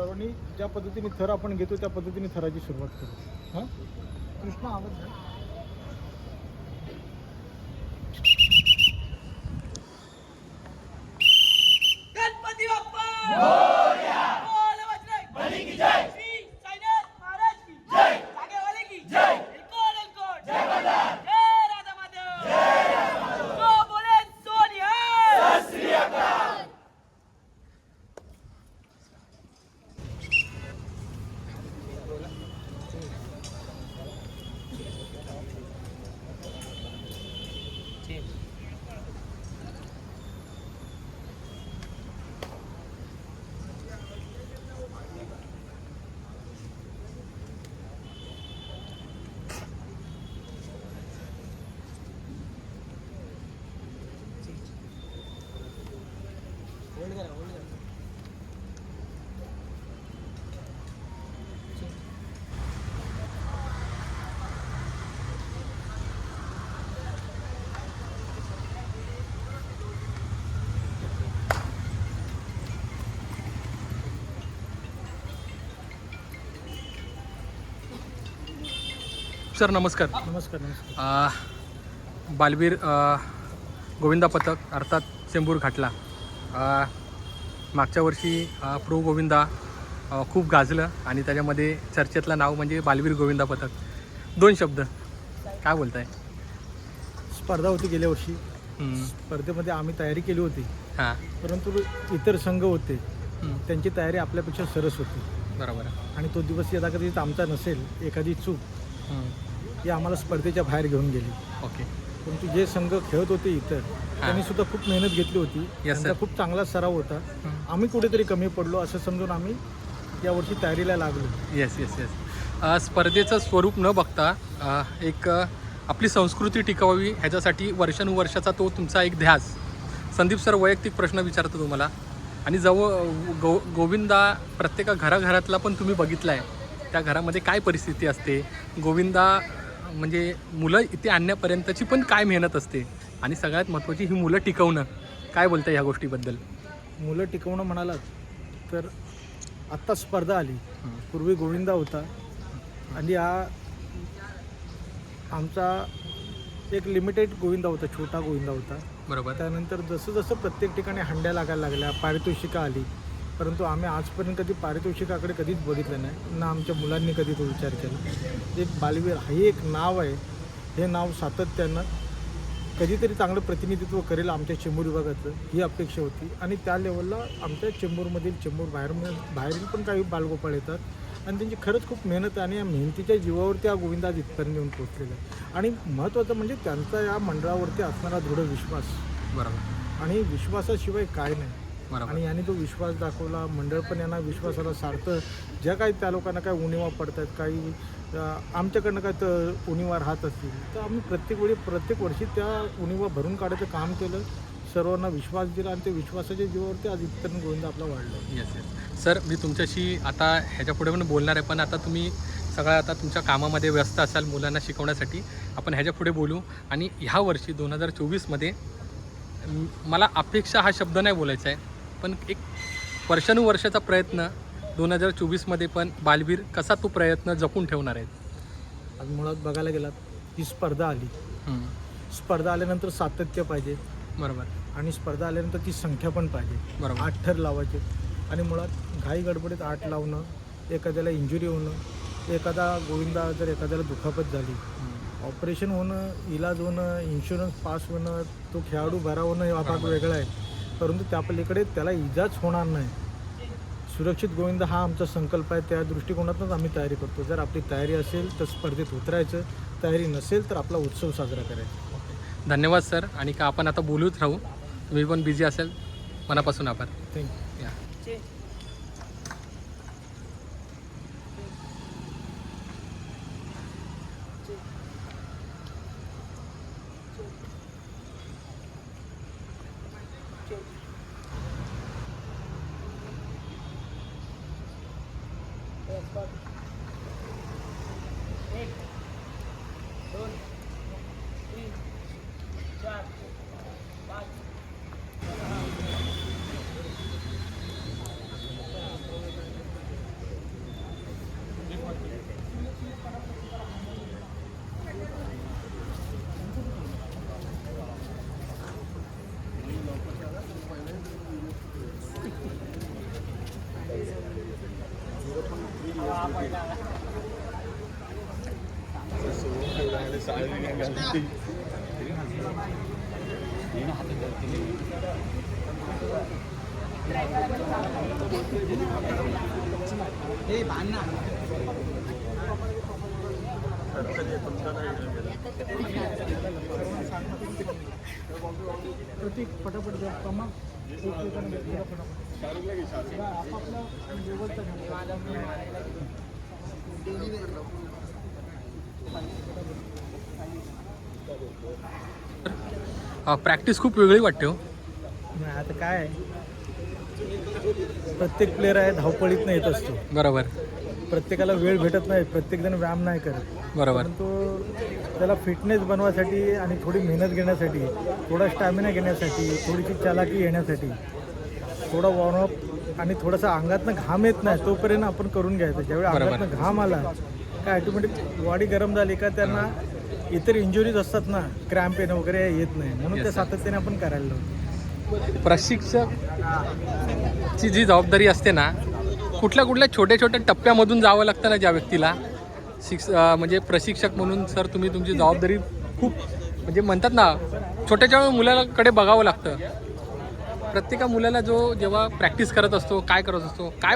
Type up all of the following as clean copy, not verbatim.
सर्वांनी ज्या पद्धतीने थर आपण घेतो त्या पद्धतीने थराची सुरुवात करू. हां कृष्णा आवाज द्या. गणपती बाप्पा मोरया. बोल बजरंग बली की जय. श्री साईनाथ महाराज की जय. जागेवाले की जय. एलकोट जय बजरंग. जय राधा माधव. जय राधा माधव. तो बोले सोनिया. सत श्री अकाल. सर नमस्कार. नमस्कार नमस्कार. बालवीर गोविंदा पथक अर्थात चेंबूर घाटला. मागच्या वर्षी प्रो गोविंदा खूप गाजलं आणि त्याच्यामध्ये चर्चेतलं नाव म्हणजे बालवीर गोविंदा पथक. 2 शब्द काय बोलताय? स्पर्धा होती गेल्या वर्षी. स्पर्धेमध्ये आम्ही तयारी केली होती. हां परंतु इतर संघ होते त्यांची तयारी आपल्यापेक्षा सरस होती. बरोबर. आणि तो दिवस यदा कधीच आमचा नसेल, एखादी चूक ही आम्हाला स्पर्धेच्या बाहेर घेऊन गेली. ओके. परंतु जे संघ खेळत होते इतर त्यांनी सुद्धा खूप मेहनत घेतली होती. त्यांचा खूप चांगला सराव होता. आम्ही कुठेतरी कमी पडलो असं समजून आम्ही यावर्षी तयारीला लागलो. Yes yes yes. स्पर्धेचं स्वरूप न बघता एक आपली संस्कृती टिकवावी ह्याच्यासाठी वर्षानुवर्षाचा तो तुमचा एक ध्यास. संदीप सर वैयक्तिक प्रश्न विचारतो तुम्हाला. आणि गोविंदा प्रत्येका घराघरातला पण तुम्ही बघितला आहे. त्या घरामध्ये काय परिस्थिती असते, गोविंदा म्हणजे मुलं इथे आणण्यापर्यंतची पण काय मेहनत असते, आणि सगळ्यात महत्त्वाची ही मुलं टिकवणं. काय बोलता ह्या गोष्टीबद्दल? मुलं टिकवणं म्हणालात तर आत्ता स्पर्धा आली. पूर्वी गोविंदा होता आणि हा आमचा एक लिमिटेड गोविंदा होता, छोटा गोविंदा होता. बरोबर. त्यानंतर जसं जसं प्रत्येक ठिकाणी हंड्या लागायला लागल्या, पारितोषिकं आली. परंतु आम्ही आजपर्यंत कधी पारितोषिकाकडे कधीच बघितलं नाही ना आमच्या मुलांनी कधी तो विचार केला. एक बालवीर हे एक नाव आहे. हे नाव सातत्यानं कधीतरी चांगलं प्रतिनिधित्व करेल आमच्या चेंबूर विभागाचं ही अपेक्षा होती. आणि त्या लेवलला आमच्या चेंबूरमधील बाहेरील पण काही बालगोपाळ येतात आणि त्यांची खरंच खूप मेहनत आहे. आणि या मेहनतीच्या जीवावरती हा गोविंदा आज इथपर्यंत येऊन पोचलेला आहे. आणि महत्त्वाचं म्हणजे त्यांचा या मंडळावरती असणारा दृढ विश्वास. बरोबर. आणि विश्वासाशिवाय काय नाही. बरोबर. आणि यांनी तो विश्वास दाखवला. मंडळ पण यांना विश्वासाला सार्थं. ज्या काही त्या लोकांना काय उणिवा पडतात, काही आमच्याकडनं काय तर उणिवा राहत असतील तर आम्ही प्रत्येक वर्षी त्या उणिवा भरून काढायचं काम केलं. सर्वांना विश्वास दिला आणि त्या विश्वासाच्या जीवावरती आज इथपर्यंत गोविंदा आपला वाढला. Yes yes. सर मी तुमच्याशी आता ह्याच्या पुढे पण बोलणार आहे, पण आता तुम्ही सगळं आता तुमच्या कामामध्ये व्यस्त असाल मुलांना शिकवण्यासाठी. आपण ह्याच्या पुढे बोलू. आणि ह्या वर्षी 2024मध्ये मला अपेक्षा हा शब्द नाही बोलायचा आहे, पण एक वर्षानुवर्षाचा प्रयत्न 2024मध्ये पण बालवीर कसा तो प्रयत्न जपून ठेवणार आहेत? आज मुळात बघायला गेलात ही स्पर्धा आली. स्पर्धा आल्यानंतर सातत्य पाहिजे. बरोबर. आणि स्पर्धा आल्यानंतर ती संख्या पण पाहिजे. बरोबर. 8 थर लावायचे. आणि मुळात घाई गडबडीत 8 लावणं, एखाद्याला इंजुरी होणं, एखादा गोविंदा जर एखाद्याला दुखापत झाली, ऑपरेशन होणं, इलाज होणं, इन्शुरन्स पास होणं, तो खेळाडू बरा होणं हा भाग वेगळा आहे. परंतु त्या पलीकडे त्याला इजाच होणार नाही. सुरक्षित गोविंदा हा आमचा संकल्प आहे. त्या दृष्टिकोनातूनच आम्ही तयारी करतो. जर आपली तयारी असेल तर स्पर्धेत उतरायचं, तयारी नसेल तर आपला उत्सव साजरा करायचा. धन्यवाद सर. आणि का आपण आता बोलूच राहू, तुम्ही पण बिझी असेल. मनापासून आभार. थँक्यू. या. प्रतीक फटाफट द्या कमा एकमेकांना भेटूया फटाफट. आपापल्या लेवलचा प्रॅक्टिस खूप वेगळी वाटते हो. नाही, आता काय आहे, प्रत्येक प्लेअर आहे धावपळीत येत असतो. बरोबर प्रत्येकाला वेळ भेटत नाही, प्रत्येकजण व्यायाम नाही करत. बरोबर. परंतु त्याला फिटनेस बनवासाठी आणि थोडी मेहनत घेण्यासाठी, थोडा स्टॅमिना घेण्यासाठी, थोडीशी चालाकी येण्यासाठी, थोडा वॉर्मअप आणि थोडासा अंगातनं घाम येत नाही तोपर्यंत आपण करून घ्यायचं. ज्यावेळी बरोबर. अंगातनं घाम आला काय ऑटोमॅटिक बॉडी गरम झाली का त्यांना इतर इंजुरीज असतात ना, क्रॅम्प येणं वगैरे येत नाही. म्हणून Yes, ते sir. सातत्याने आपण करायला लावतो. प्रशिक्षकची जी जबाबदारी असते ना, कुठल्या कुठल्या छोट्या छोट्या टप्प्यामधून जावं लागतं ना ज्या व्यक्तीला म्हणजे प्रशिक्षक म्हणून सर तुम्ही तुमची जबाबदारी खूप म्हणजे म्हणतात ना छोट्या मुलाकडे बघावं लागतं. प्रत्येका मुलाला जो जेव्हा प्रॅक्टिस करत असतो काय करत असतो, काय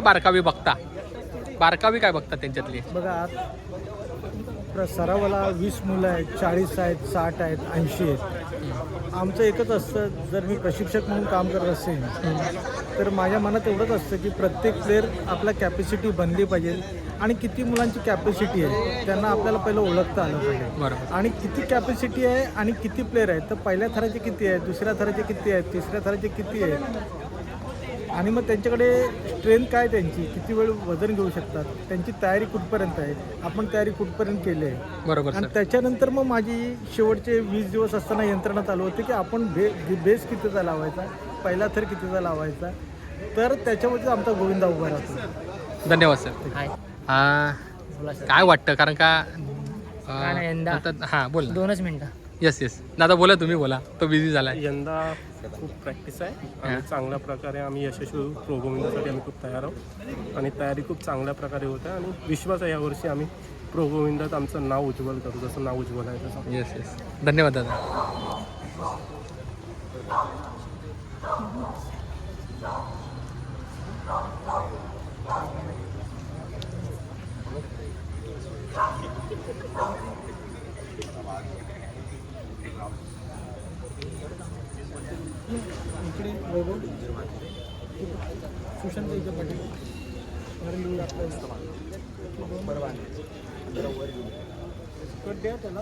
बारकावे काय बघता त्यांच्यातली? बघा आज सरावाला 20 मुलं आहेत, 40 आहेत, 60 आहेत, 80 आहेत. आमचं एकच असतं, जर मी प्रशिक्षक म्हणून काम करत असेल तर माझ्या मनात एवढंच असतं की प्रत्येक प्लेअर आपला कॅपॅसिटी बनली पाहिजे आणि किती मुलांची कॅपॅसिटी आहे त्यांना आपल्याला पहिलं ओळखता आलं पाहिजे. बरोबर. आणि किती कॅपॅसिटी आहे आणि किती प्लेअर आहेत, तर पहिल्या थराचे किती आहेत, दुसऱ्या थराचे किती आहेत, तिसऱ्या थराचे किती आहेत, आणि मग त्यांच्याकडे स्ट्रेंथ काय, त्यांची किती वेळ वजन घेऊ शकतात, त्यांची तयारी कुठपर्यंत आहे, आपण तयारी कुठपर्यंत केली आहे. बरोबर आणि सर. त्याच्यानंतर मग माझी शेवटचे 20 दिवस असताना यंत्रणा चालू होती की आपण बेस कितीचा लावायचा, पहिला थर कितीचा लावायचा, तर त्याच्यावरती आमचा गोविंदा उभा राहतो. धन्यवाद सर. काय वाटतं, कारण का हां बोल ना. 2 मिनिटं. येस दादा बोला, तुम्ही बोला, तो बिझी झाला आहे. यंदा खूप प्रॅक्टिस आहे आणि चांगल्या प्रकारे आम्ही यशस्वी प्रो गोविंदासाठी आम्ही खूप तयार आहोत आणि तयारी खूप चांगल्या प्रकारे होत आहे आणि विश्वास आहे यावर्षी आम्ही प्रो गोविंदात आमचं नाव उज्ज्वल करू, जसं नाव उज्ज्वल आहे तसं. येस धन्यवाद दादा. इकडे वैभव सुशांत इथे पाटील कट द्या त्याला.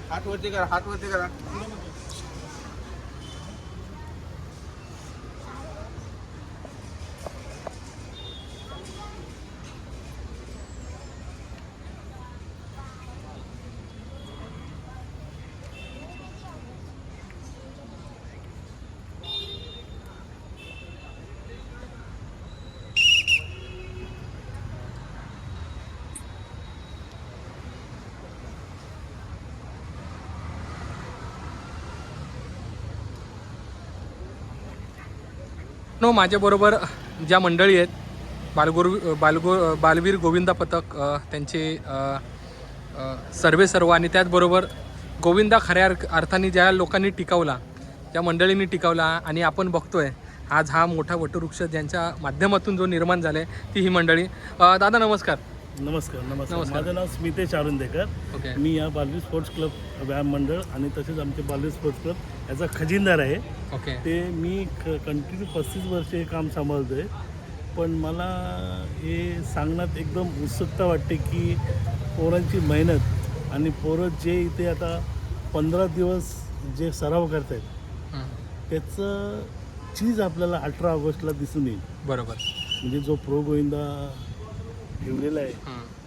हात वरती करा. माझ्याबरोबर ज्या मंडळी आहेत, बालवीर गोविंदा पथक, त्यांचे सर्व आणि त्याचबरोबर गोविंदा खऱ्या अर्थाने ज्या लोकांनी टिकवला, ज्या मंडळींनी टिकवला आणि आपण बघतोय आज हा मोठा वटवृक्ष ज्यांच्या माध्यमातून जो निर्माण झाला आहे ती ही मंडळी. दादा नमस्कार. नमस्कार. माझं नाव स्मितेश अरुंदेकर. ओके. मी या बालवीर स्पोर्ट्स क्लब व्यायाम मंडळ आणि तसेच आमचे बालवीर स्पोर्ट्स क्लब याचा खजिनदार आहे. ओके. ते मी कंटिन्यू 35 वर्ष हे काम सांभाळतो आहे. पण मला हे सांगण्यात एकदम उत्सुकता वाटते की पोरांची मेहनत आणि पोरं जे इथे आता 15 दिवस जे सराव करत आहेत त्याचं चीज आपल्याला 18 ऑगस्टला दिसून येईल. बरोबर. म्हणजे जो प्रो गोविंदा ठेवलेला आहे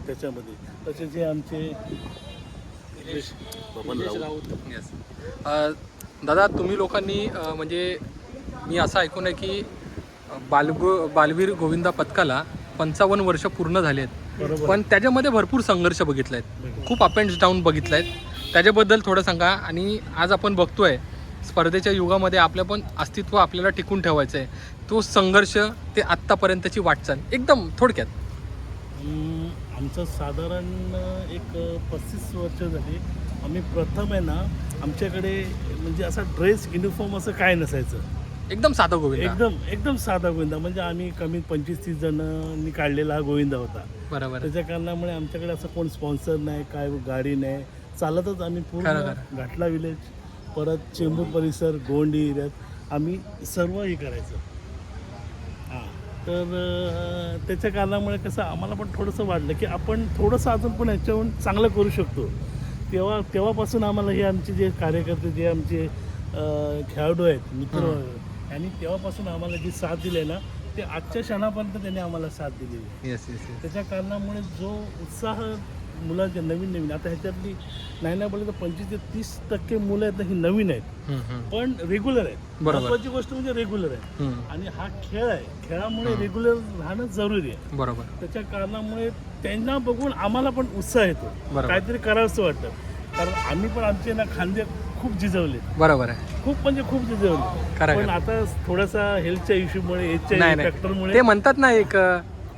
त्याच्यामध्ये. तसे जे आमचे येस. दादा तुम्ही लोकांनी म्हणजे मी असं ऐकून आहे की बालवीर गोविंदा पथकाला 55 वर्ष पूर्ण झाले आहेत, बरोबर. पण त्याच्यामध्ये भरपूर संघर्ष बघितले आहेत, खूप अप अँड डाऊन बघितले आहेत. त्याच्याबद्दल थोडं सांगा. आणि आज आपण बघतोय स्पर्धेच्या युगामध्ये आपलं पण अस्तित्व आपल्याला टिकून ठेवायचं आहे. तो संघर्ष, ते आत्तापर्यंतची वाटचाल एकदम थोडक्यात. आमचं साधारण एक 35 वर्ष झाली. आम्ही प्रथम आहे ना, आमच्याकडे म्हणजे असा ड्रेस युनिफॉर्म असं काय नसायचं. एकदम साधं गोविंद. एकदम साधा गोविंदा. म्हणजे आम्ही कमीत 25-30 जणांनी काढलेला हा गोविंदा होता. बरोबर. त्याच्या कारणामुळे आमच्याकडे असं कोण स्पॉन्सर नाही, काय गाडी नाही, चालतच आम्ही पूर्ण खरं. घाटला विलेज, परत चेंबूर परिसर, गोंडी एरियात आम्ही सर्व हे करायचं. हां, तर त्याच्या कारणामुळे कसं आम्हाला पण थोडंसं वाटलं की आपण थोडंसं अजून पण ह्याच्याहून चांगलं करू शकतो. तेव्हापासून आम्हाला हे आमचे जे कार्यकर्ते, जे आमचे खेळाडू आहेत, मित्र, आणि तेव्हापासून आम्हाला जी साथ दिली आहे ना, ते आजच्या क्षणापर्यंत त्यांनी आम्हाला साथ दिली. Yes yes yes. त्याच्या कारणामुळे जो उत्साह मुलांचे नवीन आता ह्याच्यातली नाही बोललं तर 25 ते 30% मुलं आहेत ना, ही नवीन आहेत पण रेग्युलर आहेत. बरोबर. महत्त्वाची गोष्ट म्हणजे रेग्युलर आहे. आणि हा खेळ आहे, खेळामुळे रेग्युलर राहणं जरुरी आहे. बरोबर. त्याच्या कारणामुळे त्यांना बघून आम्हाला पण उत्साह येतो, बरोबर. काहीतरी करावंसं वाटतं. कारण आम्ही पण आमचे ना खांदे खूप झिजवले, बरोबर आहे. खूप म्हणजे खूप झिजवले. खरं. पण आता थोडासा हेल्थच्या इश्यूमुळे, एजच्या नाही नाही, फॅक्टरमुळे ते म्हणतात ना, एक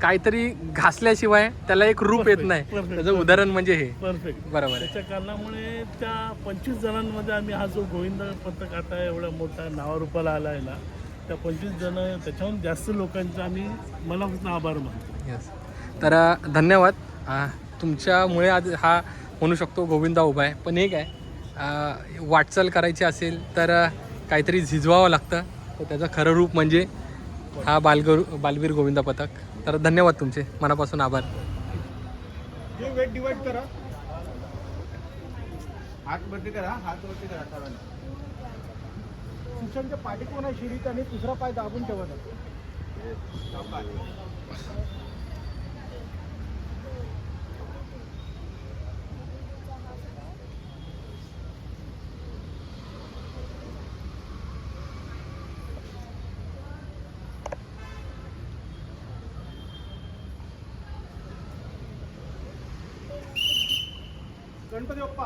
काहीतरी घासल्याशिवाय त्याला एक रूप येत नाही. Perfect. त्याचं उदाहरण म्हणजे हे. परफेक्ट. बरोबर आहे. त्याच्या कारणामुळे त्या 25 जणांमध्ये आम्ही हा जो गोविंद पथक आता एवढा मोठा नावारूपाला आला आहे ना, त्या 25 जण, त्याच्याहून जास्त लोकांचा आम्ही मनापासून आभार मानतो. येस. तर धन्यवाद. तुमच्यामुळे आज हा म्हणू शकतो गोविंदा उभा आहे. पण एक आहे, वाटचाल करायची असेल तर काहीतरी झिजवावं लागतं. तर त्याचं खरं रूप म्हणजे हा बालवीर गोविंदा पथक. तर धन्यवाद तुमचे, मनापासून आभार. हे वेट डिवाइड करा. हात वरती करा, हात वरती करा सर्वांनी. सुशांतच्या पाठी कोण आहे शिरीत, आणि दुसरा पाय दाबून ठेवत आहे. गणपती बाप्पा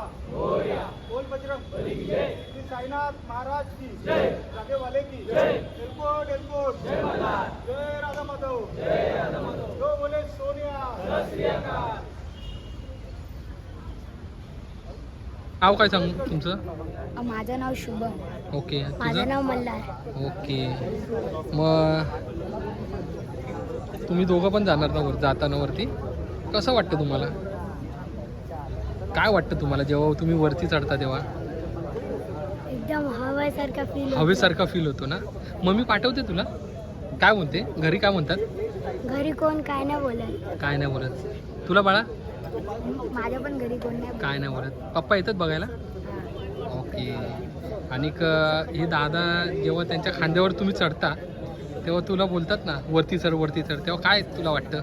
बोल बजरंग बली की जय. श्री साईनाथ महाराज की जय. जागे वाले की जय. एलकोट एलकोट जय मल्हार. जय राधा माधव. जय राधा माधव. जो बोले सोनिया. श्री अकाल. नाव काय सांगू तुमचं? माझं नाव शुभम. ओके. माझं तुझं? नाव मल्हार. ओके. मग तुम्ही दोघं पण जाणार ना जाताना वरती? कसं वाटतं तुम्हाला? काय वाटतं तुम्हाला जेव्हा तुम्ही वरती चढता तेव्हा? एकदम हवेसारखा फील. हवेसारखा फील होतो ना? मम्मी पाठवते तुला? काय म्हणते घरी, काय म्हणतात? घरी कोण काय नाही बोलत. काय नाही बोलत. तुला बाळा? माझ्या पण घरी कोण नाही काय नाही बोलत. पप्पा येतात बघायला? बोलत. ओके. आणि हे दादा जेव्हा त्यांच्या खांद्यावर तुम्ही चढता तेव्हा तुला बोलतात ना वरती चढ वरती चढ, तेव्हा काय तुला वाटतं?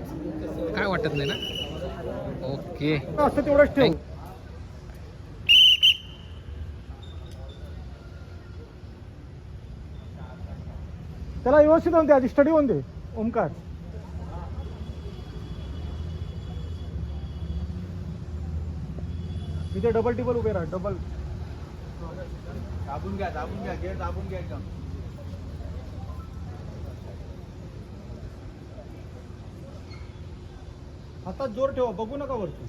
काय वाटत नाही ना? ओके. असं तेवढंच ठेव. त्याला व्यवस्थित होऊन दे, आधी स्टडी होऊन दे. ओमकार, इथे डबल टिबल उभे राहा. डबल दाबून घ्या, दाबून घ्या, गेअर दाबून घ्या एकदम. हातात जोर ठेवा, बघू नका वरती.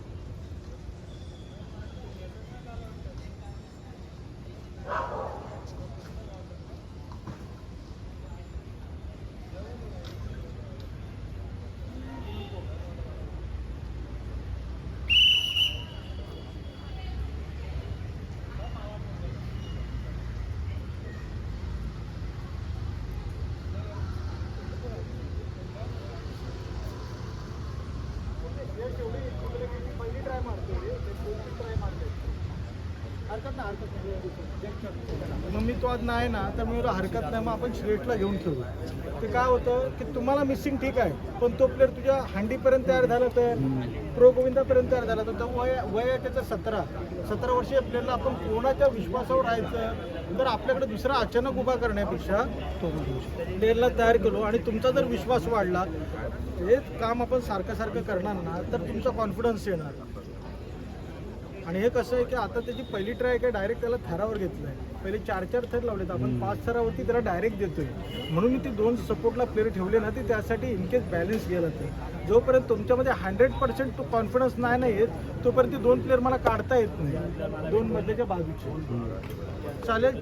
मग मी तो आज नाही ना तर मी बोललो, हरकत नाही, मग आपण श्रेष्ठला घेऊन खेळू. ते काय होतं की तुम्हाला मिसिंग ठीक आहे, पण तो प्लेअर तुझ्या हंडीपर्यंत तयार झाला तर प्रो गोविंदापर्यंत तयार झाला तर वय आहे त्याचं 17 वर्षीय प्लेअरला आपण कोणाच्या विश्वासावर राहायचं, तर आपल्याकडे दुसरा अचानक उभा करण्यापेक्षा प्लेअरला तयार केलो आणि तुमचा जर विश्वास वाढला, हेच काम आपण सारखं करणार ना तर तुमचा कॉन्फिडन्स येणार. आणि हे कसं आहे की आता त्याची पहिली ट्राय काय डायरेक्ट त्याला थरावर घेतलं आहे. पहिले 4 थर लावलेत, आपण 5 थरावरती त्याला डायरेक्ट देतोय. म्हणून मी ते 2 सपोर्टला प्लेअर ठेवले ना, ते त्यासाठी इनकेस बॅलन्स गेलं ते. जोपर्यंत तुमच्यामध्ये 100% तो कॉन्फिडन्स नाही येत, तोपर्यंत 2 प्लेअर मला काढता येत नाही, 2 मधल्याच्या बाजूचे. चालेल,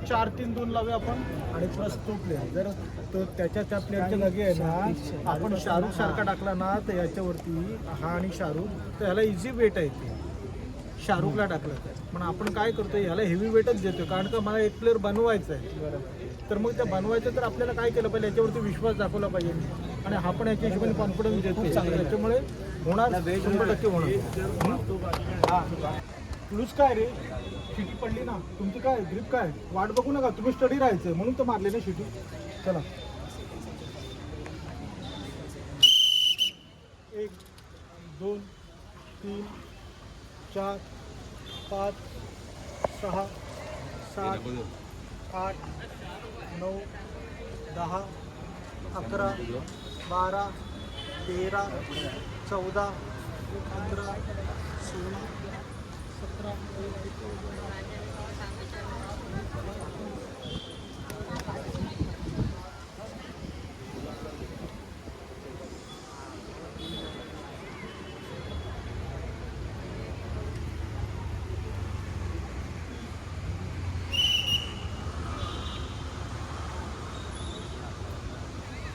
4-3-2 लावूया आपण. आणि प्लस तो प्लेअर जर तो त्या प्लेअरच्या जागी आहे ना, आपण शाहरुख सारखा टाकला ना, तर याच्यावरती हा आणि शाहरुख, तर ह्याला इझी वेट आहे ते. शाहरुखला टाकलं पण आपण काय करतो, याला हेवी वेटच देतो, कारण का मला एक प्लेअर बनवायचा आहे. तर मग त्या बनवायचं तर आपल्याला काय केलं पाहिजे, याच्यावरती विश्वास दाखवला पाहिजे. आणि हा पण याच्या हिशोबाने कॉन्फिडन्स देतो, त्याच्यामुळे होणार, 100% होणार. लूज काय रे, शिटी पडली ना तुमची, काय ग्रिप काय, वाट बघू नका, तुम्ही स्टडी राहायचं म्हणून तर मारले ना शिटी. चला 1 2 3 4 5 6 7 8 9 10 11 12 13 14 15 16 17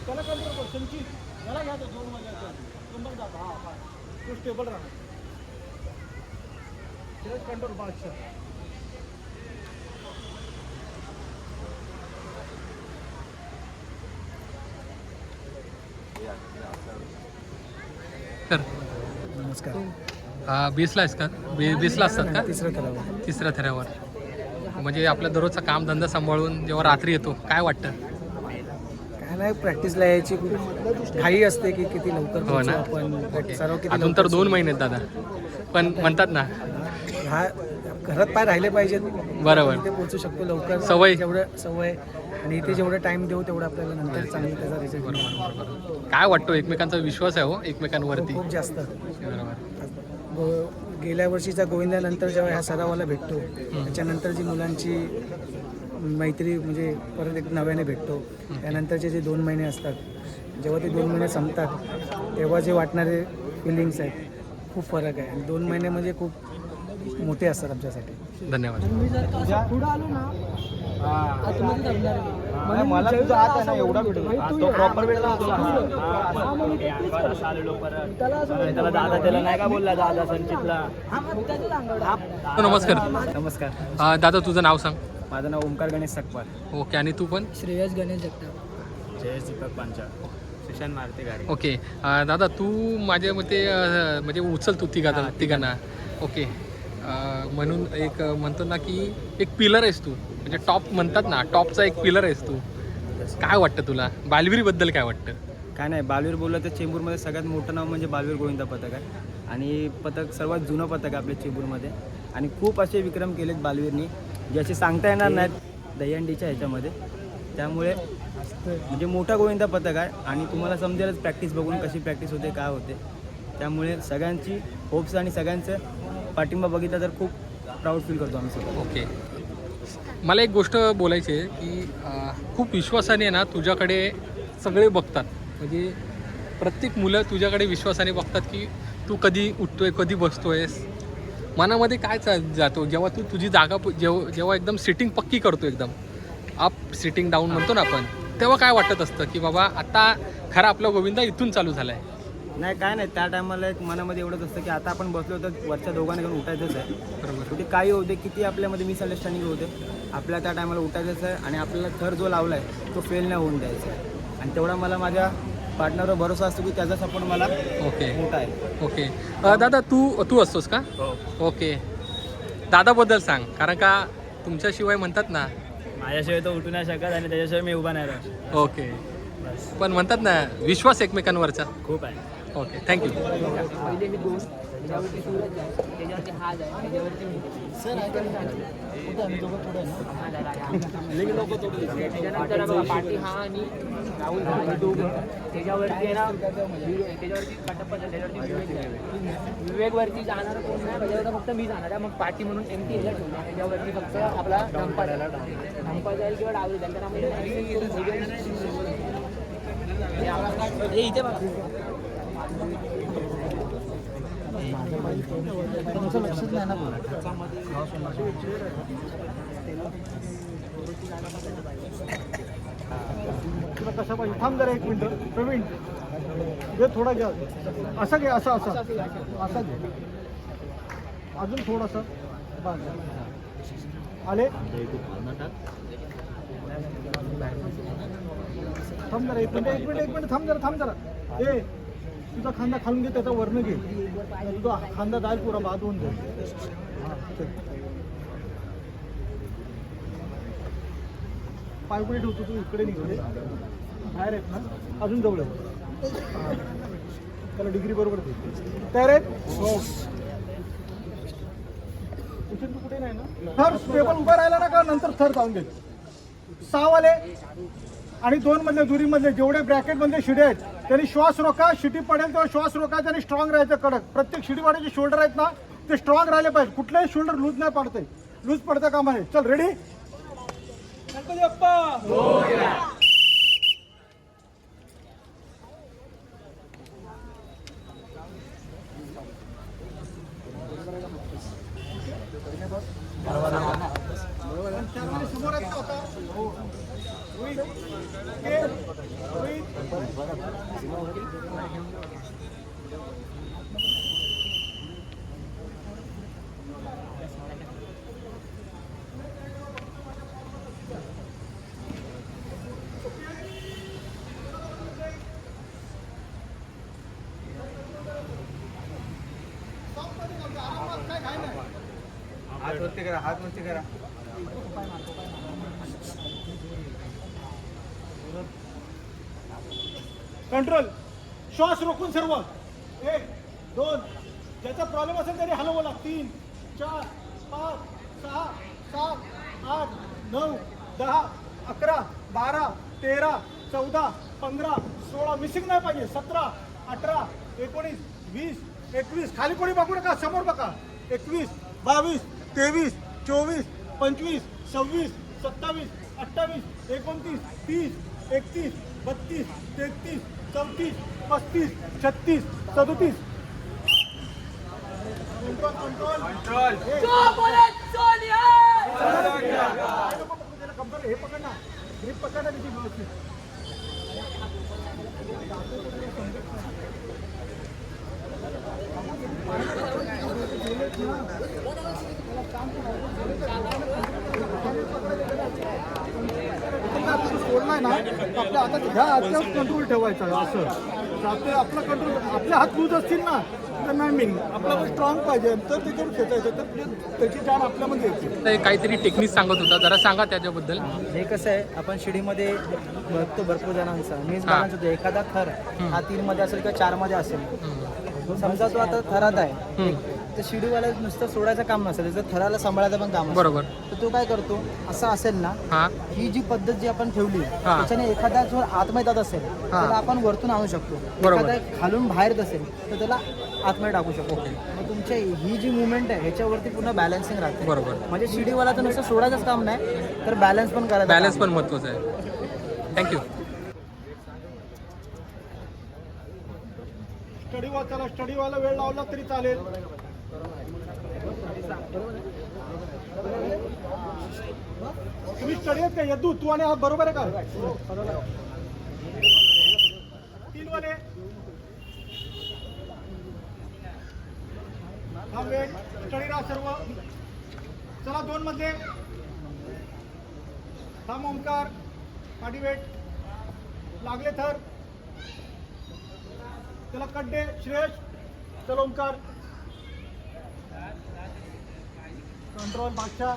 त्याला कंट्रोल कर, संचित याला घ्या, तो 2 मध्ये कंबर जातो. हा तो स्टेबल राहणार, कंट्रोल बादशाह. तर नमस्कार. बेसला आहेस का? बेसला असतात का? तिसऱ्या थरावर. म्हणजे आपल्या दररोजचा कामधंदा सांभाळून जेव्हा रात्री येतो, काय वाटतं? काय नाही, प्रॅक्टिसला यायची खूप घाई असते की किती लवकर हो पोहोचू ना. आपण. सराव किती अजून तर 2 महिने आहेत दादा, पण म्हणतात ना, हा घरात पाय राहिले पाहिजेत, बरोबर, ते पोहोचू शकतो लवकर. सवय. जेवढं सवय आणि इथे जेवढं टाइम देऊ तेवढं आपल्याला नंतर चांगलं त्याचा रिझल्ट बरोबर. काय वाटतो, एकमेकांचा विश्वास आहे हो एकमेकांवरती? खूप जास्त. बरोबर. गेल्या वर्षीचा गोविंदानंतर जेव्हा ह्या सरावाला भेटतो, त्याच्यानंतर जी मुलांची मैत्री म्हणजे परत एक नव्याने भेटतो. त्यानंतरचे जे 2 महिने असतात, जेव्हा ते 2 महिने संपतात, तेव्हा जे वाटणारे फिलिंग्स आहेत, खूप फरक आहे. आणि 2 महिने म्हणजे खूप मोठे असतात आमच्यासाठी. धन्यवाद. पुढे आलो ना, मला तुझा हात आहे ना एवढा तो प्रॉपर वेळ त्याला दादा त्याला नाही का बोलला, दादा संचितला. नमस्कार. दादा तुझं नाव सांग. माझं नाव ओमकार गणेश सकपाल. ओके. आणि तू पण? श्रेयस गणेश जगताप. जयेश दीपक पांचाळ. सुशांत मारते गाडी. ओके. दादा तू माझ्या मते म्हणजे उचल तू तिघांना. ओके. म्हणून एक म्हणतो ना की एक पिलर आहेस तू, म्हणजे टॉप म्हणतात ना, टॉपचा एक पिलर आहेस तू. काय वाटतं तुला बालवीरबद्दल, काय वाटतं? काय नाही, बालवीर बोललं तर चेंबूरमध्ये सगळ्यात मोठं नाव म्हणजे बालवीर गोविंदा पथक आहे. आणि पथक सर्वात जुनं पथक आहे आपल्या चेंबूरमध्ये. आणि खूप असे विक्रम केलेत बालवीरनी, ज्याचे सांगता येणार नाहीत दहीहंडीच्या ह्याच्यामध्ये. त्यामुळे म्हणजे मोठा गोविंदा पथक आहे. आणि तुम्हाला समजेलच प्रॅक्टिस बघून कशी प्रॅक्टिस होते, काय होते. त्यामुळे सगळ्यांची होप्स आणि सगळ्यांचं पाठिंबा बघितला तर खूप प्राऊड फील करतो आम्ही सगळं. ओके. मला एक गोष्ट बोलायची आहे की खूप विश्वासाने ना तुझ्याकडे सगळे बघतात, म्हणजे प्रत्येक मुलं तुझ्याकडे विश्वासाने बघतात की तू कधी उठतोय, कधी बसतोयस. मनामध्ये काय जातो जेव्हा तू तुझी जागा जेव्हा एकदम सिटिंग पक्की करतो, एकदम अप सिटिंग डाऊन म्हणतो ना आपण, तेव्हा काय वाटत असतं की बाबा आता खरा आपला गोविंदा इथून चालू झाला आहे? नाही, काय नाही, त्या टायमाला एक मनामध्ये एवढंच असतं की आता आपण बसलो तर वरच्या दोघांना घेऊन उठायचंच आहे. बरोबर. कुठे काही होते, किती आपल्यामध्ये मिसअंडरस्टँडिंग होते, आपल्याला त्या टायमाला उठायचंच आहे. आणि आपल्याला थर जो लावला आहे तो फेल नाही होऊन द्यायचा आहे. आणि तेवढा मला माझ्या पार्टनरवर भरोसा असतो की त्याचा सपोर्ट मला ओके. मोठा आहे. ओके. दादा तू असतोस का? ओके. दादाबद्दल सांग, कारण का तुमच्याशिवाय म्हणतात ना. माझ्याशिवाय तो उठू नाही शकत आणि त्याच्याशिवाय मी उभा नाही राहू. ओके, पण म्हणतात ना विश्वास एकमेकांवरचा. खूप आहे. Okay, thank you. पहिले हे दोन, त्याच्यावरती सूरज आहे, त्याच्यावरती हाज आहे, त्याच्यावरती मी. त्याच्यानंतर बघा पाठी हा आणि राहुल हा हे दोघं. त्याच्यावरती आहे ना त्याच्यावरती कटप्पा, त्याच्यावरती विवेकवरती जाणार कोण नाही, त्याच्यावर फक्त मी जाणार आहे. मग पाठी म्हणून एमटी ह्याला ठेवणार, त्याच्यावरती फक्त आपला धंपा जाईल किंवा डावली जाईल. इथे बघा लक्षच नाही ना तुला कसा पाहिजे? थांब जरा 1 मिनिट प्रवीण, घे थोडा घ्या. असा घे, असा असा असा घे, अजून थोडासा. आले थांब जरा 1 मिनिट थांब जरा. ए तुझा खांदा खालून घे, त्याचा वर्ण घे. तुझा खांदा जाईल पुरा बाद होऊन जाईल. पायपुढे ठेवतो, तू इकडे निघले बाहेर आहेत ना, अजून जवळ आहे. त्याला डिग्री बरोबर दे. तयार आहेत? हो. तू कुठे नाही ना? थर टेबल उभा राहिला ना का नंतर थर जाऊन घे. 6 वाले आणि 2 मधले दुरीमधले जेवढे ब्रॅकेटमधले शिडे आहेत त्यांनी श्वास रोका. शिटी पडेल तेव्हा श्वास रोकायचा आणि स्ट्रॉंग राहायचं कडक. प्रत्येक शिडीवाड्याचे शोल्डर आहेत ना ते स्ट्रॉंग राहिले पाहिजे. कुठलेही शोल्डर लूज नाही पडते, लूज पडतं कामा नये. चल रेडी? गणपती बाप्पा. समोर आहेत ना आता? रोहित. ओके. रोहित. हात वरती करा, हात वरती करा. कंट्रोल. श्वास रोखून सर्व. 1 2, ज्याचा प्रॉब्लेम असेल तरी हलव बोला. 3 4 5 6 7 8 9 10 11 12 13 14 15 16 मिसिंग नाही पाहिजे. 17 18 19 20 21. खाली कोणी बघू नका, समोर बघा. 21 22 23 24 25 26 27 28 29 30 31 32 33 34 35 36 37. कंट्रोल. जो बोले सोनिया. हे पकड ना, ग्रीप पकड ना तिची व्यवस्थित. सोडलाय ना आपल्या हातात, ह्या हातावर कंट्रोल ठेवायचा. असं जाते आपला कंट्रोल. आपले हात लूज असतील ना तर नाही मिळणार. आपला पण स्ट्रॉंग पाहिजे तर त्याच्यावर खेचायचं, तर त्याची जाण आपल्यामध्ये येते. ते काहीतरी टेक्निक सांगत होता, जरा सांगा त्याच्याबद्दल. हे कसं आहे, आपण शिडीमध्ये बघतो भरपूर जणांचा. मीच बघायचं होतं, एखादा थर हा 3 मध्ये असेल किंवा 4 मध्ये असेल. समजा तो आता थरात आहे, तर शिडीवाला नुसतं सोडायचं काम नसेल, त्याचं थराला सांभाळायचं पण काम असेल. बरोबर. तर तो काय करतो, असं असेल ना, हा, ही जी पद्धत जी आपण ठेवली त्याच्याने एखादा जो आतमध्ये जात असेल त्याला आपण वरतून आणू शकतो. बरोबर. एखादा खालून बाहेर येत असेल तर त्याला आतमध्ये टाकू शकतो. मग तुमच्या ही जी मुवमेंट आहे ह्याच्यावरती पूर्ण बॅलन्सिंग राहते. बरोबर. म्हणजे शिडीवाला तर नुसतं सोडायचंच काम नाही, तर बॅलन्स पण करायचं. बॅलन्स पण महत्त्वाचं आहे. थँक्यू. स्टडीवाला वेळ लावला तरी चालेल. तुम्ही स्टडी आहेत का यदू? तू आणि हा बरोबर आहे का? 3 वाले हा वेट स्टडी राहा सर्व. चला 2 मध्ये थांब. ओंकार पाठी वेट लागले थर त्याला कट दे. श्रेयश चल. ओंकार कंट्रोल बादशाह.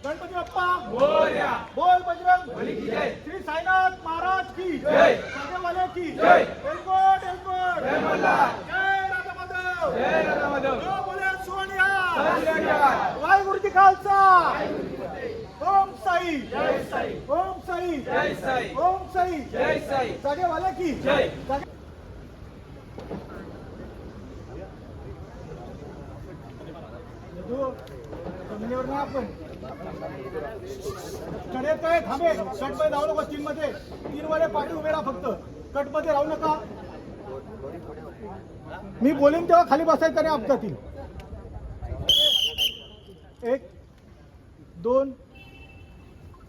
गणपती बाप्पा मोरया. बोल बजरंग बली की जय. श्री साईनाथ महाराज की जय. वाले की जय. एलकोट एलकोट. जय मल्हार. जय राधा माधव. जय राधा माधव. जो बोले सोनिया. वाहिगुरु जी खालसा. ओम साई. जय साई. ओम साई. जय साई. ओम साई. जय साई. जागे वाले की जय. जमिनीवर ना आपण चढे काय थांबे. कटमध्ये जाऊ नका. 3 मध्ये 3 वाले पाठी उभे राहा फक्त. कटमध्ये राहू नका. मी बोलेन तेव्हा खाली बसायचं आणि अपघातील. 1 2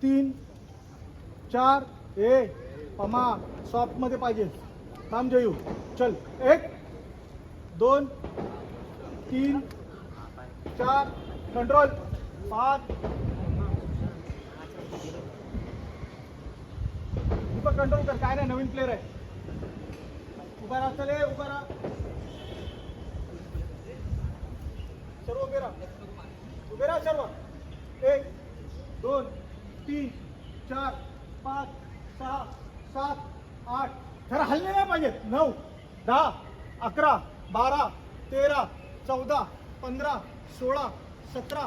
3 4. ए पमा सॉफ्ट मध्ये पाहिजे. थांब जयू. चल. 1 2 3 4. कंट्रोल. 5. कंट्रोल कर. काय नाही नवीन प्लेअर आहे. उभा राहा. चले उभा राहा. सर्व उभे राहा. उभे राहा सर्व. 1 2 3 4 5 6 7 8. जरा हल्ले नाही पाहिजेत. 9 10 11 12 13 14 15 16 17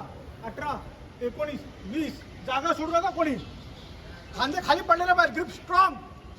18 19 20. जागा सोडू नका कोणी. खांदे खाली पडलेले पाहिजे. Grip strong.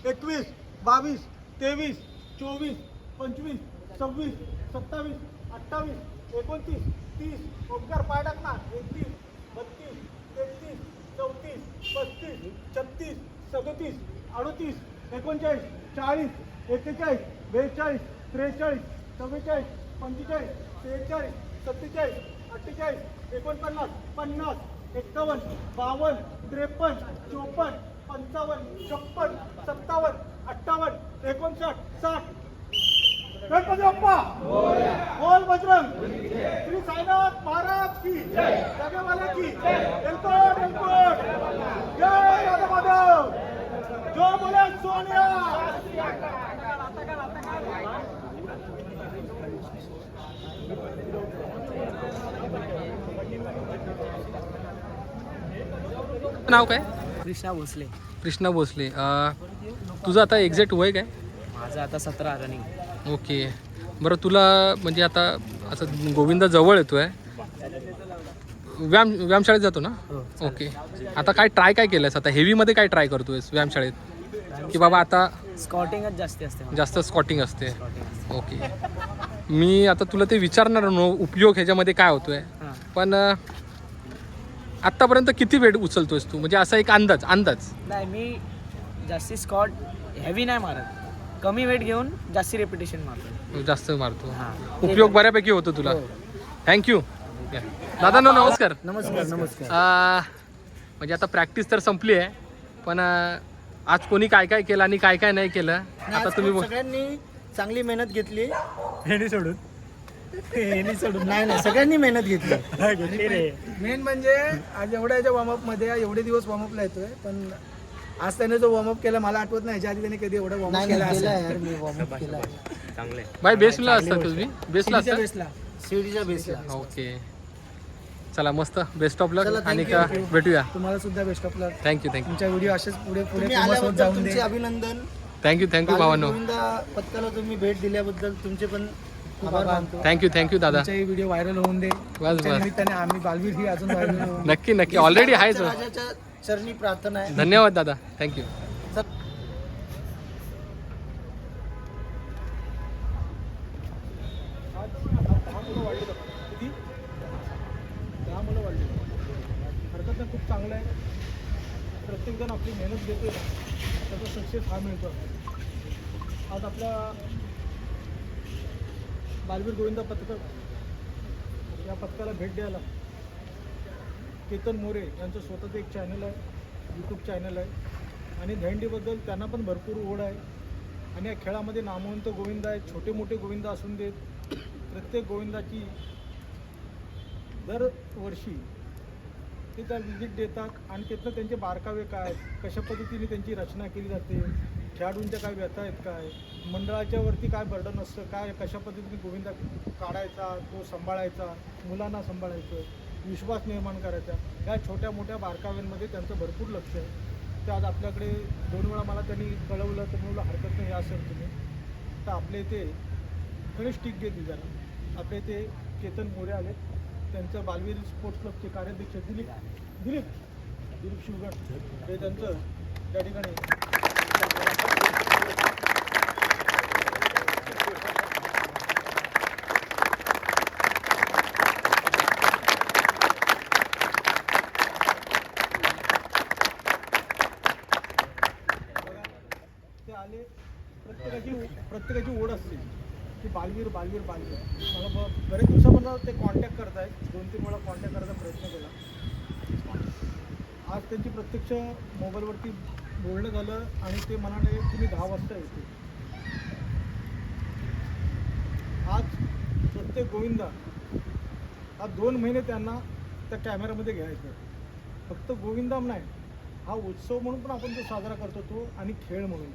21 22 23 24 25 26 27 28 29 30. ओंकार पाय टाकणार. 31 32 33 34 35 36 37 38 39 40 41 42 43 44 45 46 47 48 49 50 51 52 53 54 55 56 57 58 59 60. गणपती बाप्पा बोल बजरंग. श्री साईनाथ महाराज की जय. जागेवाले की एलकोट एलकोट. जय राधा माधव. जो बोले सोनिया. नाव काय? कृष्णा भोसले. कृष्णा भोसले. तुझं आता एक्झॅक्ट वय काय? माझं आता 17 रनिंग. ओके. बरं तुला म्हणजे आता असं गोविंदा जवळ येतोय. व्यायामशाळेत जातो ना? ओके. आता काय ट्राय काय केलंयस? आता हेवीमध्ये काय ट्राय करतोयस व्यायामशाळेत? की बाबा आता स्कॉटिंगच जास्ती असते. जास्त स्कॉटिंग असते. ओके. मी आता तुला ते विचारणार उपयोग ह्याच्यामध्ये काय होतोय. पण आत्तापर्यंत किती वेट उचलतोयस तू? म्हणजे असा एक अंदाज. नाही, मी जास्ती स्कॉट हेवी नाही मारत. कमी वेट घेऊन जास्ती रेपिटेशन मारतो. जास्त मारतो. हां. उपयोग बऱ्यापैकी होतो तुला. थँक्यू. दादा नमस्कार. नमस्कार नमस्कार. म्हणजे आता प्रॅक्टिस तर संपली आहे. पण आज कोणी काय काय केलं आणि काय काय नाही केलं आता तुम्ही सगळ्यांनी चांगली मेहनत घेतली. हेनी सोडून नाही सगळ्यांनी मेहनत घेतली. मेन म्हणजे आज एवढ्याच्या वॉर्मअप मध्ये एवढे दिवस वॉर्मअपला येतोय. पण आज त्याने जो वॉर्मअप केला मला आठवत नाही याच्या आधी त्याने कधी एवढा वॉर्मअप केला असेल. बाय बेसला असता तुम्ही? बेसला बेसला शिर्डीच्या बेसला. ओके. चला मस्त. बेस्ट ऑफ लक. आणि का भेटूया. तुम्हाला सुद्धा बेस्ट ऑफ लक. थँक्यू. तुमच्या व्हिडिओ असेच पुढे फेमस होत जाऊन दे. अभिनंदन. थँक्यू भावांनो. गोविंदा पथकाला तुम्ही भेट दिल्याबद्दल तुमचे पण आभार मानतो. थँक्यू दादा. तुमचाही व्हिडिओ व्हायरल होऊन दे. बस. निमित्ताने आम्ही बालवीर ही अजून व्हायरल होऊ. नक्की ऑलरेडी आहेच. राजाच्या चरणी प्रार्थना आहे. धन्यवाद दादा. थँक्यू. हरकत खूप चांगलं आहे. प्रत्येकजण आपली मेहनत घेते ना त्याचा सक्सेस हा मिळतो. आज आपल्या बालवीर गोविंदा पथक या पथकाला भेट द्यायला केतन मोरे यांचं स्वतःचं एक चॅनल आहे. यूट्यूब चॅनल आहे. आणि दहीहंडीबद्दल त्यांना पण भरपूर ओढ आहे. आणि या खेळामध्ये नामवंत गोविंद आहेत. छोटे मोठे गोविंद असून देत. प्रत्येक गोविंदाची दरवर्षी ते त्या विजिट देतात. आणि तिथनं त्यांचे बारकावे काय, कशा पद्धतीने त्यांची रचना केली जाते, खेळाडूंच्या काय व्यथा आहेत, काय मंडळाच्या वरती काय बर्डन असतं, काय कशा पद्धतीने गोविंदा काढायचा, तो सांभाळायचा, मुलांना सांभाळायचं, विश्वास निर्माण करायचा, या छोट्या मोठ्या बारकाव्यांमध्ये त्यांचं भरपूर लक्ष आहे. ते आज आपल्याकडे 2 वेळा मला त्यांनी कळवलं तर मला हरकत नाही या सर तुम्ही. तर आपल्या इथे गणेश टिक घेतली जरा, आपल्या इथे चेतन मोरे आले, त्यांचं बालवीर स्पोर्ट्स क्लबचे कार्याध्यक्ष दिलीप शिवगण हे त्यांचं त्या ठिकाणी ते आले. प्रत्येकाची ओढ असते की बालवीर मला बरेच दिवसापासून ते कॉन्टॅक्ट करत आहेत, 2-3 वेळा कॉन्टॅक्ट करायचा प्रयत्न केला. आज त्यांची प्रत्यक्ष मोबाईलवरती बोलणं झालं आणि ते म्हणाले तुम्ही 10 वाजता येते. आज प्रत्येक गोविंदा हा 2 महिने त्यांना त्या कॅमेऱ्यामध्ये घ्यायचं. फक्त गोविंदा नाही, हा उत्सव म्हणून पण आपण तो साजरा करतो तो, आणि खेळ म्हणून.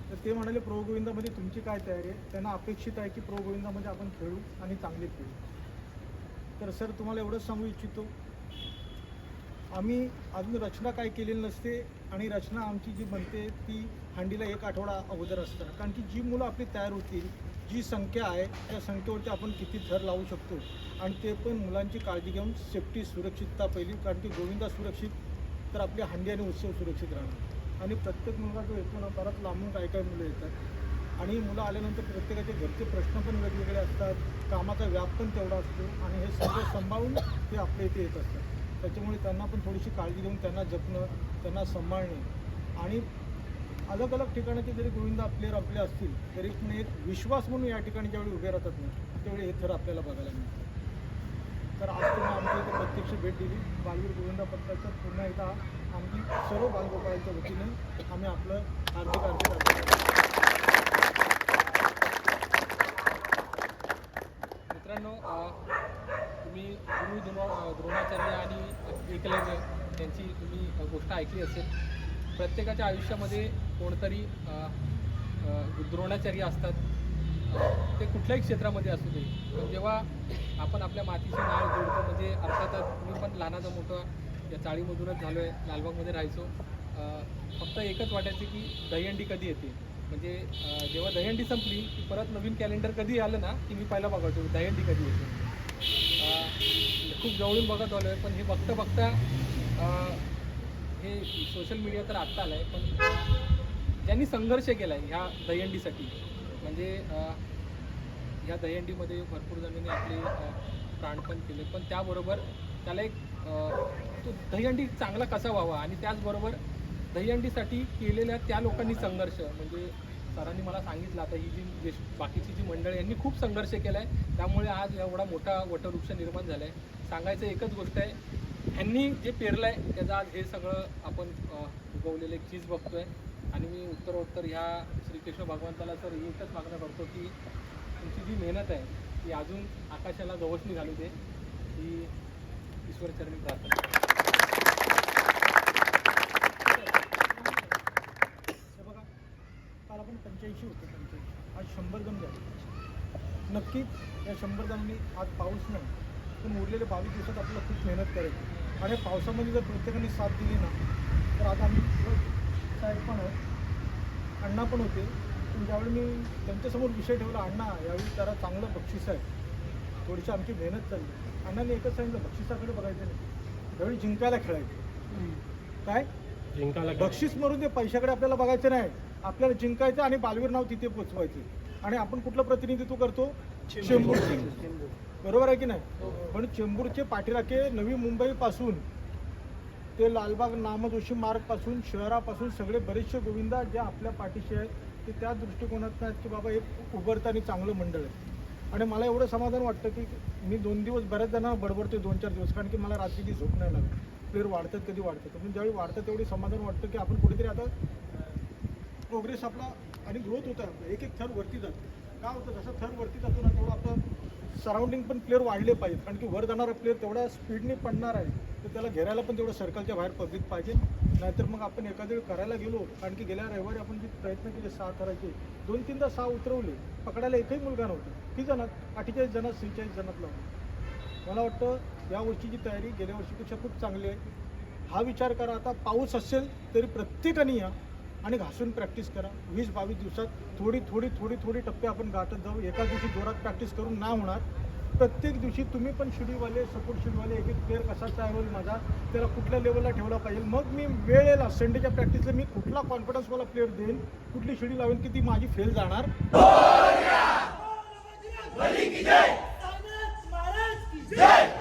तर ते म्हणाले प्रो गोविंदामध्ये तुमची काय तयारी आहे. त्यांना अपेक्षित आहे की प्रो गोविंदामध्ये आपण खेळू आणि चांगले खेळू. तर सर तुम्हाला एवढंच सांगू इच्छितो, आम्ही अजून रचना काय केलेली नसते, आणि रचना आमची जी बनते ती हंडीला 1 आठवडा अगोदर असतं. कारण की जी मुलं आपली तयार होतील, जी संख्या आहे त्या संख्येवरती आपण किती थर लावू शकतो, आणि ते पण मुलांची काळजी घेऊन सेफ्टी सुरक्षितता पहिली. कारण की गोविंदा सुरक्षित तर आपली हंडी आणि उत्सव सुरक्षित राहणार. आणि प्रत्येक मुलगा जो येतो ना, परत लांबून काय मुलं येतात, आणि मुलं आल्यानंतर प्रत्येकाचे घरचे प्रश्न पण वेगवेगळे असतात, कामाचा व्याप पण तेवढा असतो, आणि हे सगळं सांभाळून ते आपल्या इथे येत असतात. त्याच्यामुळे त्यांना पण थोडीशी काळजी घेऊन त्यांना जपणं, त्यांना सांभाळणे, आणि अलग अलग ठिकाणाचे जरी गोविंदा प्लेअर आपले असतील तरी पण एक विश्वास म्हणून या ठिकाणी ज्यावेळी उभे राहतात ना, त्यावेळी हे थर आपल्याला बघायला मिळतं. तर आज तुम्ही आमच्या इथे प्रत्यक्ष भेट दिली. बालवीर गोविंदा पथकाचं पुन्हा एकदा आमची सर्व बालगोपाळांच्या वतीने आम्ही आपलं हार्दिक मित्रांनो, तुम्ही गुरु द्रोणाचार्य आणि एकलव्य यांची तुम्ही गोष्ट ऐकली असेल. प्रत्येकाच्या आयुष्यामध्ये कोणतरी द्रोणाचार्य असतात, ते कुठल्याही क्षेत्रामध्ये असू दे. पण जेव्हा आपण आपल्या मातीशी नाळ जोडतो, म्हणजे अर्थातच मी पण लहानाचा मोठा या चाळीमधूनच झालो आहे, लालबागमध्ये राहायचो. फक्त एकच वाटायचं की दहीहंडी कधी येते. म्हणजे जेव्हा दहीहंडी संपली की परत नवीन कॅलेंडर कधी आलं ना की मी पहिला बघायचो दहीहंडी कधी येते. खूप जवळून बघत आलो आहे, पण हे बघता हे सोशल मीडिया तर आत्ता आलं आहे, पण ज्यांनी संघर्ष केला आहे ह्या दहीहंडीसाठी, म्हणजे ह्या दहीहंडीमध्ये भरपूर जणांनी आपले प्राणपण केले, पण त्याबरोबर त्याला एक तो दहीहंडी चांगला कसा व्हावा, आणि त्याचबरोबर दहीहंडीसाठी केलेल्या त्या लोकांनी संघर्ष, म्हणजे सरांनी मला सांगितलं आता ही जी बाकीची जी मंडळी यांनी खूप संघर्ष केला आहे, त्यामुळे आज एवढा मोठा वटवृक्ष निर्माण झाला आहे. सांगायचं एकच गोष्ट आहे, ह्यांनी जे पेरलं आहे त्याचं आज हे सगळं आपण उगवलेलं एक चीज बघतो आहे. आणि मी उत्तरोत्तर ह्या श्रीकृष्ण भगवंताला सर ही एकच मागणं करतो की तुमची जी मेहनत आहे ती अजून आकाशाला गवसणी घालू दे, ही ईश्वरचरणी प्रार्थना. बघा, काल आपण 85 होतो, 85 आज 100 जण झाले. नक्कीच या 100 जणांनी आज पाऊस नाही, पण उरलेले 22 दिवसात आपल्याला खूप मेहनत करायची. आणि पावसामध्ये जर प्रत्येकाने साथ दिली ना, तर आज आम्ही साहेब पण आहेत, अण्णा पण होते. पण ज्यावेळी मी त्यांच्यासमोर विषय ठेवला, अण्णा यावेळी जरा चांगलं बक्षीस आहे, थोडीशी आमची मेहनत चालली. अण्णाने एकच सांगितलं, बक्षिसाकडे बघायचं नाही, त्यावेळी जिंकायला खेळायचं. काय जिंकायला बक्षीस मरून ते पैशाकडे आपल्याला बघायचं नाही, आपल्याला जिंकायचं आणि बालवीर नाव तिथे पोचवायचं. आणि आपण कुठलं प्रतिनिधित्व करतो? चेंबूरचे, बरोबर आहे की नाही? पण चेंबूरचे पाठीराखे नवी मुंबईपासून ते लालबाग नामजोशी मार्गपासून शहरापासून सगळे बरेचसे गोविंदा ज्या आपल्या पाठीशी आहेत ते त्या दृष्टिकोनात आहेत की बाबा एक उभरतं आणि चांगलं मंडळ आहे. आणि मला एवढं समाधान वाटतं की मी 2 दिवस बऱ्याच जणांना बडबडते 2-4 दिवस, कारण की मला रात्रीची झोप नाही लागत. प्लेअर वाढतात कधी वाढतात, पण ज्यावेळी वाढतं तेवढी समाधान वाटतं की आपण कुठेतरी आता प्रोग्रेस आपला आणि ग्रोथ होतं, आपला एक एक थर वरती जातो. का होतं? जसं थर वरती जातो ना तेवढं आपलं सराउंडिंग पण प्लेअर वाढले पाहिजेत, कारण की वर जाणारा प्लेअर तेवढ्या स्पीडने पडणार आहे, तर त्याला घेरायला पण तेवढं सर्कलच्या बाहेर पब्लिक पाहिजे. नाहीतर मग आपण एखाद्या वेळी करायला गेलो, कारण की गेल्या रविवारी आपण जे प्रयत्न केले 6 करायचे, 2-3दा 6 उतरवले, पकडायला एकही मुलगा नव्हता. किती जणात? 48 जणात 46 जणातला होता. मला वाटतं या वर्षीची तयारी गेल्या वर्षीपेक्षा खूप चांगली आहे. हा विचार करा, आता पाऊस असेल तरी प्रत्येकाने या आणि घासून प्रॅक्टिस करा. 20-22 दिवसात थोडी टप्पे आपण गाठत जाऊ. एका दिवशी जोरात प्रॅक्टिस करून नाही होणार. प्रत्येक दिवशी तुम्ही पण शिडीवाले, सपोर्ट शिडीवाले, एक एक प्लेअर कसा तयार होईल माझा, त्याला कुठल्या लेवलला ठेवला पाहिजे, मग मी वेळेला संडेच्या प्रॅक्टिसला मी कुठला कॉन्फिडन्स मला प्लेअर देईन, कुठली शिडी लावेन की ती माझी फेल जाणार. महाराज की जय.